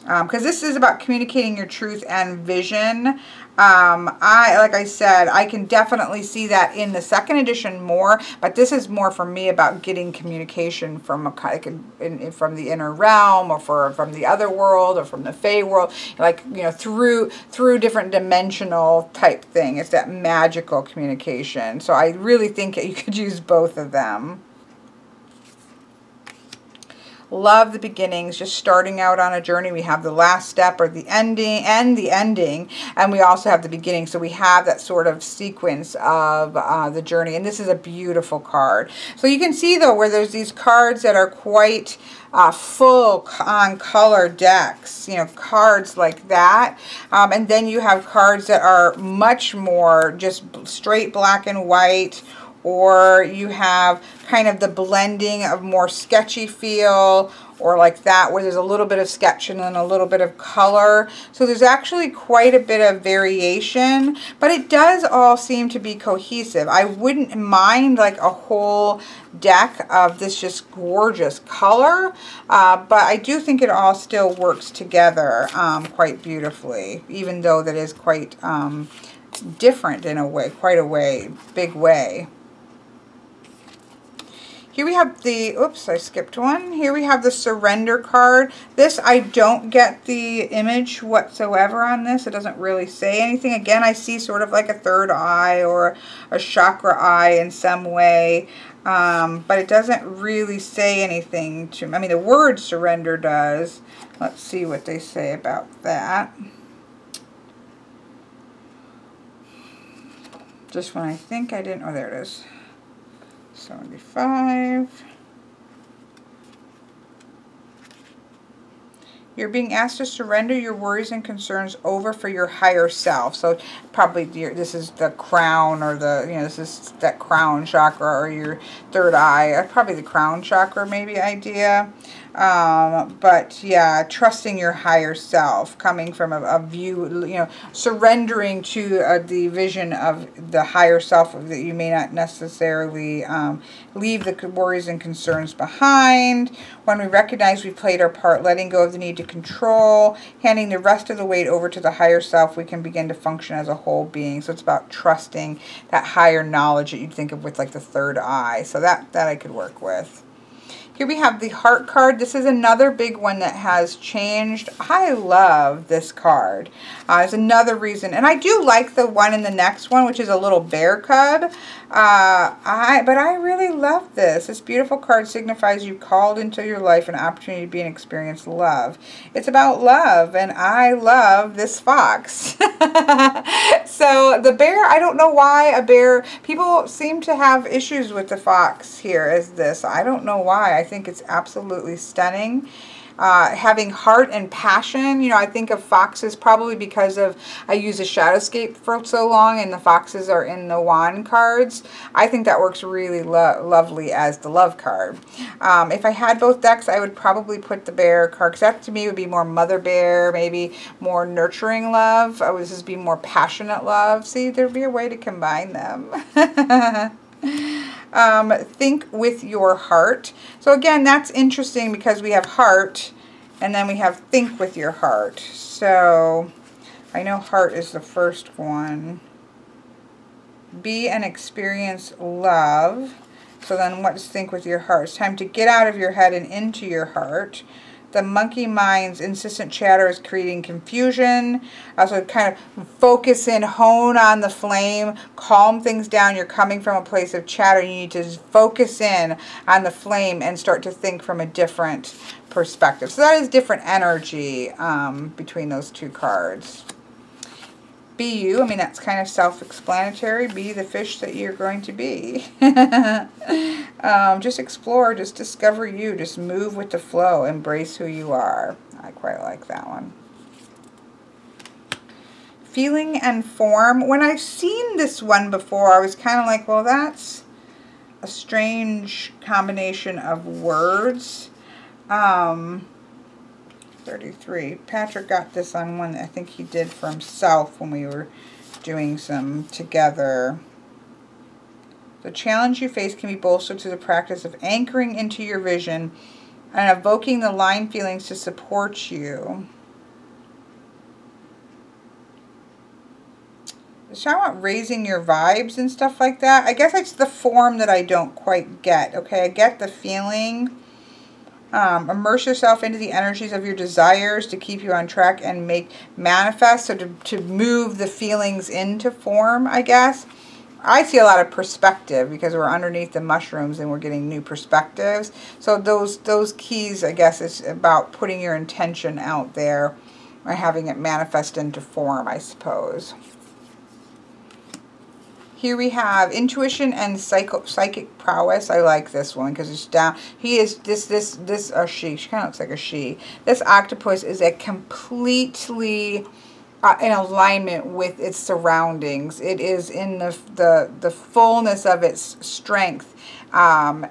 Because this is about communicating your truth and vision. Like I said, I can definitely see that in the second edition more, but this is more for me about getting communication from from the inner realm, or from the other world, or from the Fey world, like, you know, through different dimensional type thing. It's that magical communication. So I really think you could use both of them. Love the beginnings, just starting out on a journey. We have the last step, or the ending, and we also have the beginning. So we have that sort of sequence of the journey, and this is a beautiful card. So you can see, though, where there's these cards that are quite full on color decks, you know, cards like that, and then you have cards that are much more just straight black and white, or you have kind of the blending of more sketchy feel, or like that, where there's a little bit of sketch and then a little bit of color. So there's actually quite a bit of variation, but it does all seem to be cohesive. I wouldn't mind like a whole deck of this just gorgeous color, but I do think it all still works together quite beautifully, even though that is quite different in a way, quite a big way. Here we have the, oops, I skipped one. Here we have the surrender card. This, I don't get the image whatsoever on this. It doesn't really say anything. Again, I see sort of like a third eye or a chakra eye in some way. But it doesn't really say anything to me. I mean, the word surrender does. Let's see what they say about that. Just when I think I didn't, oh, there it is. 75. You're being asked to surrender your worries and concerns over for your higher self. So probably this is the crown, or the, you know, this is that crown chakra, or your third eye. Probably the crown chakra maybe idea. But yeah, trusting your higher self, coming from a view, you know, surrendering to the vision of the higher self that you may not necessarily leave the worries and concerns behind. When we recognize we played our part, letting go of the need to control, handing the rest of the weight over to the higher self, we can begin to function as a whole being. So it's about trusting that higher knowledge that you'd think of with like the third eye. So that I could work with. Here we have the heart card. This is another big one that has changed. I love this card. It's another reason. And I do like the one in the next one, which is a little bear cub. But I really love this. This beautiful card signifies you called into your life an opportunity to be and experience love. It's about love, and I love this fox. So the bear, I don't know why a bear, people seem to have issues with the fox here as this. I don't know why. I think it's absolutely stunning. Having heart and passion, you know, I think of foxes probably because of I use a shadowscape for so long, and the foxes are in the wand cards. I think that works really lovely as the love card. If I had both decks, I would probably put the bear card, because that to me would be more mother bear, maybe more nurturing love. This would be more passionate love. See, there'd be a way to combine them. Think with your heart. So again, that's interesting because we have heart, and then we have think with your heart. So I know heart is the first one. Be and experience love. So then what's think with your heart? It's time to get out of your head and into your heart. The monkey mind's insistent chatter is creating confusion. So kind of focus in, hone on the flame, calm things down. You're coming from a place of chatter. You need to focus in on the flame and start to think from a different perspective. So that is different energy between those two cards. Be you. I mean, that's kind of self-explanatory. Be the fish that you're going to be. Just explore. Just discover you. Just move with the flow. Embrace who you are. I quite like that one. Feeling and form. When I've seen this one before, I was kind of like, well, that's a strange combination of words. 33. Patrick got this on one that I think he did for himself when we were doing some together. The challenge you face can be bolstered through the practice of anchoring into your vision and evoking the line feelings to support you. It's talking about raising your vibes and stuff like that. I guess it's the form that I don't quite get. Okay, I get the feeling. Immerse yourself into the energies of your desires to keep you on track and make manifest, so to move the feelings into form, I guess. I see a lot of perspective because we're underneath the mushrooms and we're getting new perspectives. So those keys, I guess, is about putting your intention out there or having it manifest into form, I suppose. Here we have intuition and psychic prowess. I like this one because it's down. He is she kind of looks like a she. This octopus is a completely in alignment with its surroundings. It is in the fullness of its strength. In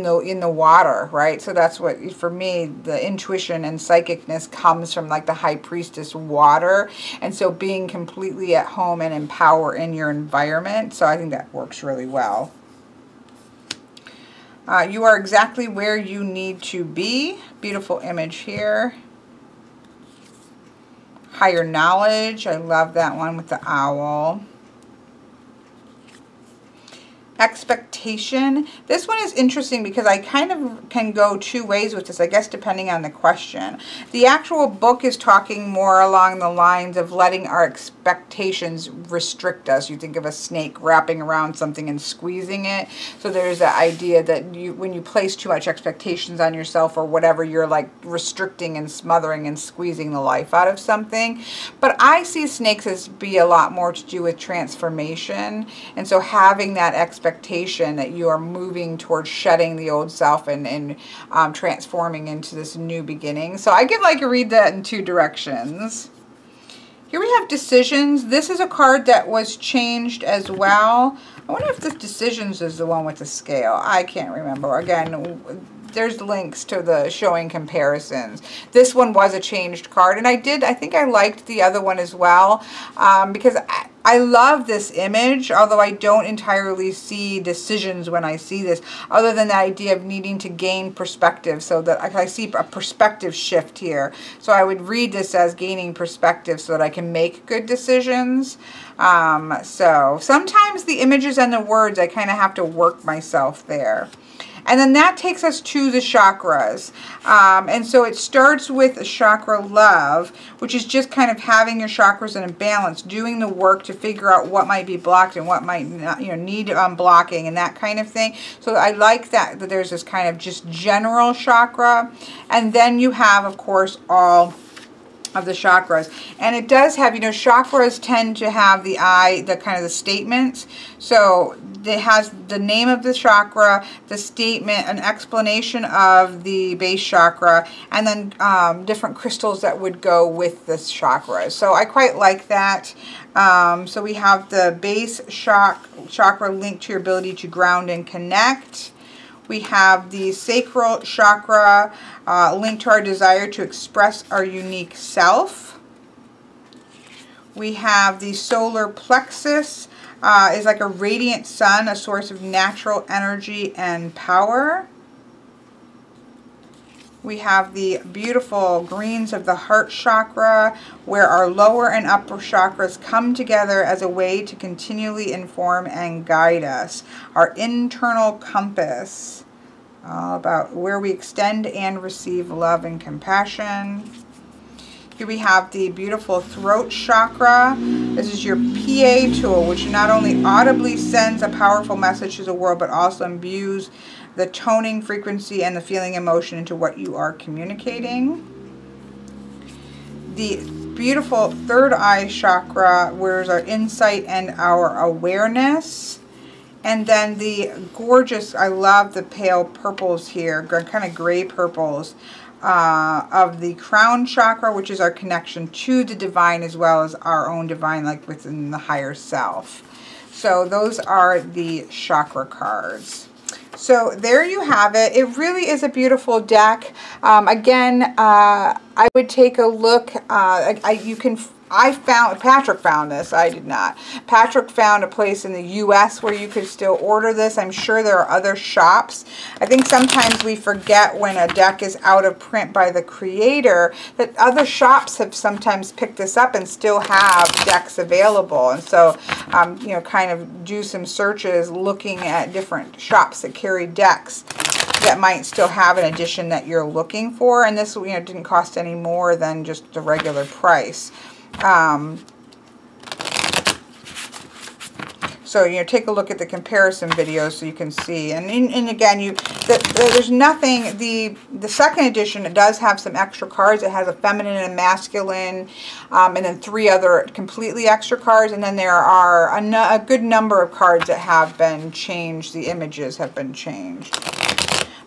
the water, right? So that's what, for me, the intuition and psychicness comes from like the high priestess water. And so being completely at home and empower in your environment. So I think that works really well. You are exactly where you need to be. Beautiful image here. Higher knowledge. I love that one with the owl. Expectation. This one is interesting because I kind of can go two ways with this, I guess, depending on the question. The actual book is talking more along the lines of letting our expectations restrict us. You think of a snake wrapping around something and squeezing it. So there's the idea that when you place too much expectations on yourself or whatever, you're like restricting and smothering and squeezing the life out of something. But I see snakes as be a lot more to do with transformation. And so having that expectation that you are moving towards shedding the old self and transforming into this new beginning. So I could like read that in two directions. Here we have decisions. This is a card that was changed as well. I wonder if the decisions is the one with the scale. I can't remember. Again, there's links to the showing comparisons. This one was a changed card, and I think I liked the other one as well, because I love this image, although I don't entirely see decisions when I see this, other than the idea of needing to gain perspective, so that I see a perspective shift here. So I would read this as gaining perspective so that I can make good decisions. So sometimes the images and the words, I kind of have to work myself there. And then that takes us to the chakras. And so it starts with chakra love, which is just kind of having your chakras in a balance, doing the work to figure out what might be blocked and what might not, need blocking and that kind of thing. So I like that there's this kind of just general chakra. And then you have, of course, all of the chakras, and it does have, chakras tend to have the kind of the statements. So it has the name of the chakra, the statement, an explanation of the base chakra, and then different crystals that would go with this chakra. So I quite like that. So we have the base chakra linked to your ability to ground and connect. We have the sacral chakra linked to our desire to express our unique self. We have the solar plexus, is like a radiant sun, a source of natural energy and power. We have the beautiful greens of the heart chakra, where our lower and upper chakras come together as a way to continually inform and guide us. Our internal compass, all about where we extend and receive love and compassion. Here we have the beautiful throat chakra. This is your PA tool, which not only audibly sends a powerful message to the world, but also imbues the toning, frequency, and the feeling emotion into what you are communicating. The beautiful third eye chakra, where is our insight and our awareness. And then the gorgeous, I love the pale purples here, kind of gray purples, of the crown chakra, which is our connection to the divine as well as our own divine, like within the higher self. So those are the chakra cards. So there you have it. It really is a beautiful deck. Again, I would take a look. Patrick found this. I did not. Patrick found a place in the U.S. where you could still order this. I'm sure there are other shops. I think sometimes we forget when a deck is out of print by the creator that other shops have sometimes picked this up and still have decks available. And so, kind of do some searches looking at different shops that carry decks that might still have an edition that you're looking for. And this, didn't cost any more than just the So, you know, take a look at the comparison videos so you can see. And again, there's nothing, the second edition, it does have some extra cards. It has a feminine and masculine, and then 3 other completely extra cards. And then there are a good number of cards that have been changed. The images have been changed.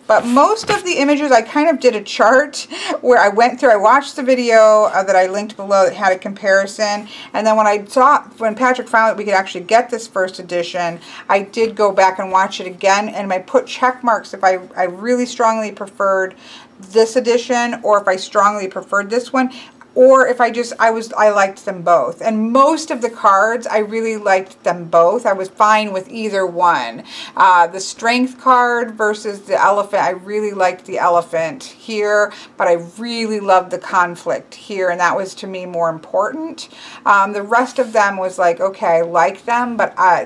But most of the images, I kind of did a chart where I went through, I watched the video that I linked below that had a comparison. And then when Patrick found that we could actually get this first edition, I did go back and watch it again. And I put check marks if I really strongly preferred this edition, or if I strongly preferred this one, or if I liked them both. And most of the cards, I really liked them both. I was fine with either one. The strength card versus the elephant, I really liked the elephant here, but I really loved the conflict here, and that was to me more important. The rest of them was like, okay, I like them, but I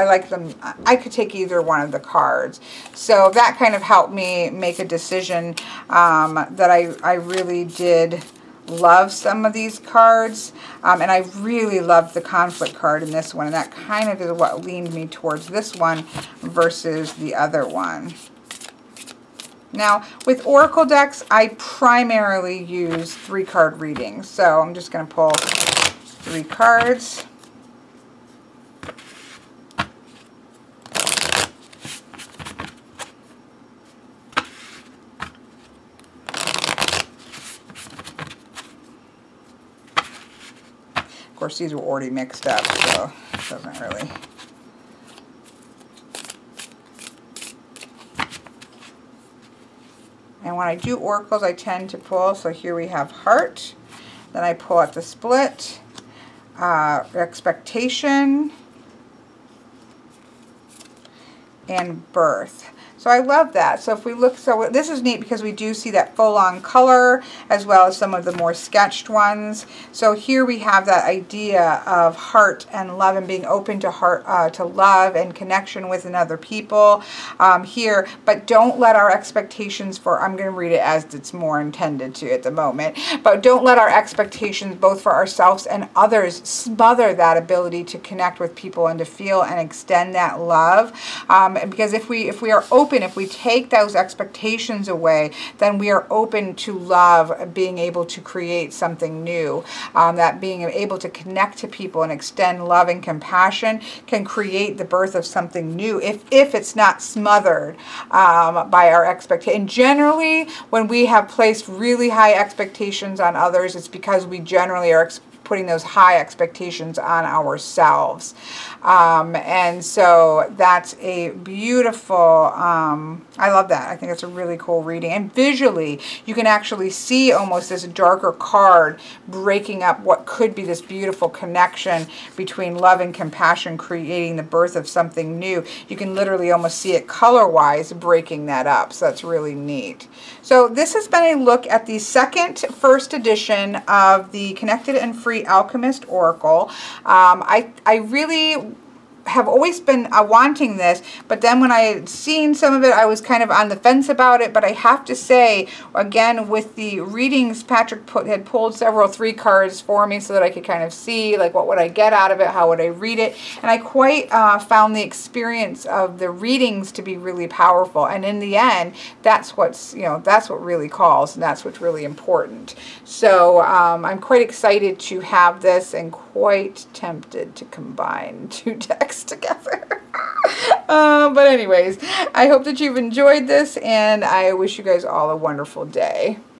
like them. I could take either one of the cards. So that kind of helped me make a decision that I really did love some of these cards, and I really loved the conflict card in this one, and that kind of is what leaned me towards this one versus the other one. Now, with Oracle decks, I primarily use 3-card readings, so I'm just going to pull 3 cards. Of course, these were already mixed up, so it doesn't really. And when I do oracles, I tend to pull. So here we have heart. Then I pull out the split, expectation, and birth. So I love that. So if we look, so this is neat because we do see that full-on color as well as some of the more sketched ones. So here we have that idea of heart and love and being open to heart, to love and connection with another people here. But don't let our expectations for, I'm going to read it as it's more intended to at the moment, but don't let our expectations both for ourselves and others smother that ability to connect with people and to feel and extend that love. Because if we are open, if we take those expectations away, then we are open to love, being able to create something new. That being able to connect to people and extend love and compassion can create the birth of something new if it's not smothered by our expectations. And generally, when we have placed really high expectations on others, it's because we generally are putting those high expectations on ourselves. And so that's a beautiful, I love that. I think it's a really cool reading. And visually, you can actually see almost this darker card breaking up what could be this beautiful connection between love and compassion, creating the birth of something new. You can literally almost see it color-wise breaking that up. So that's really neat. So this has been a look at the first edition of the Connected and Free Alchemist Oracle. I really have always been wanting this, but then when I had seen some of it, I was kind of on the fence about it. But I have to say, again, with the readings, Patrick had pulled several 3 cards for me so that I could kind of see, like, what would I get out of it, how would I read it, and I quite found the experience of the readings to be really powerful. And in the end, that's what's, that's what really calls, and that's what's really important. So I'm quite excited to have this, and quite tempted to combine 2 decks together. But anyways, I hope that you've enjoyed this, and I wish you guys all a wonderful day.